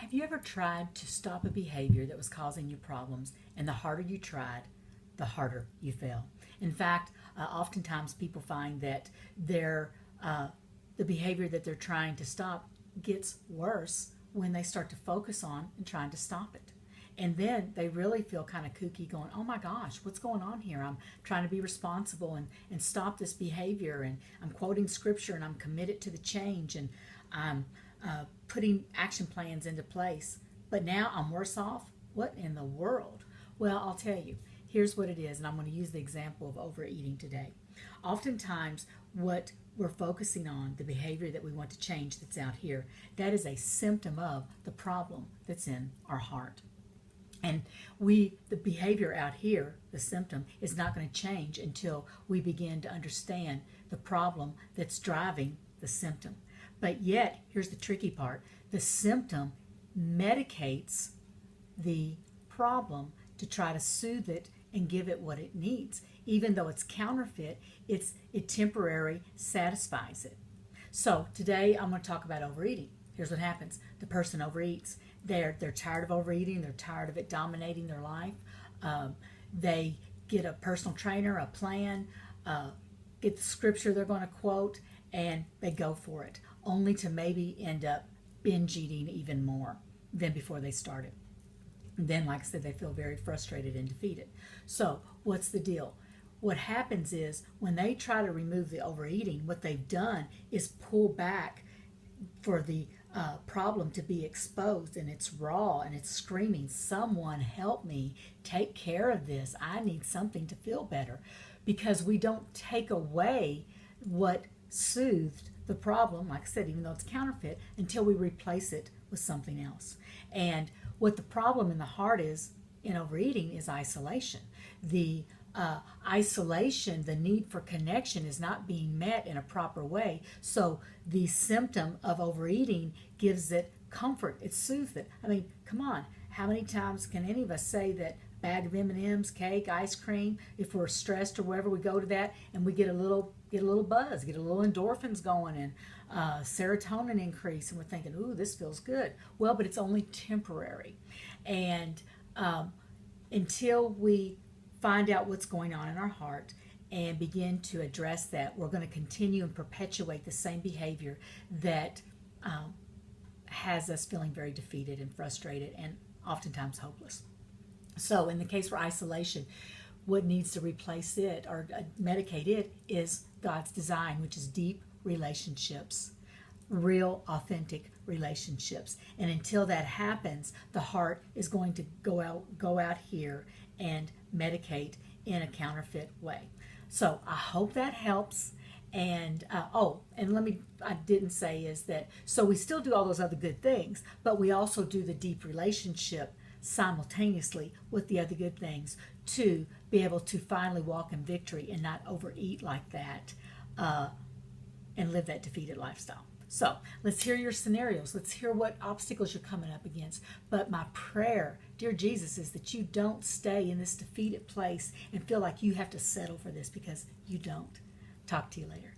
Have you ever tried to stop a behavior that was causing you problems, and the harder you tried, the harder you fell? In fact, oftentimes people find that the behavior that they're trying to stop gets worse when they start to focus on and trying to stop it. And then they really feel kind of kooky going, oh my gosh, what's going on here? I'm trying to be responsible and stop this behavior. And I'm quoting scripture and I'm committed to the change. And I'm putting action plans into place. But now I'm worse off? What in the world? Well, I'll tell you. Here's what it is. And I'm going to use the example of overeating today. Oftentimes, what we're focusing on, the behavior that we want to change that's out here, that is a symptom of the problem that's in our heart. And the behavior out here, the symptom, is not going to change until we begin to understand the problem that's driving the symptom. But yet, here's the tricky part. The symptom medicates the problem to try to soothe it and give it what it needs. Even though it's counterfeit, it temporarily satisfies it. So today I'm going to talk about overeating. Here's what happens. The person overeats. They're tired of overeating. They're tired of it dominating their life. They get a personal trainer, a plan, get the scripture they're going to quote, and they go for it, only to maybe end up binge eating even more than before they started. And then, like I said, they feel very frustrated and defeated. So what's the deal? What happens is when they try to remove the overeating, what they've done is pull back for the problem to be exposed, and it's raw and it's screaming, someone help me, take care of this, I need something to feel better, because we don't take away what soothed the problem, like I said, even though it's counterfeit, until we replace it with something else. And what the problem in the heart is in overeating is isolation. The isolation, the need for connection is not being met in a proper way. So the symptom of overeating gives it comfort. It soothes it. I mean, come on. How many times can any of us say that bag of M&Ms, cake, ice cream, if we're stressed or wherever, we go to that and we get a little buzz, get a little endorphins going, and serotonin increase, and we're thinking, ooh, this feels good. Well, but it's only temporary. And until we find out what's going on in our heart and begin to address that, we're going to continue and perpetuate the same behavior that has us feeling very defeated and frustrated and oftentimes hopeless. So in the case for isolation, what needs to replace it or medicate it is God's design, which is deep relationships, real, authentic relationships. And until that happens, the heart is going to go out here and medicate in a counterfeit way. So I hope that helps. And I didn't say is that, so we still do all those other good things, but we also do the deep relationship simultaneously with the other good things to be able to finally walk in victory and not overeat like that and live that defeated lifestyle. So let's hear your scenarios. Let's hear what obstacles you're coming up against. But my prayer, dear Jesus, is that you don't stay in this defeated place and feel like you have to settle for this, because you don't. Talk to you later.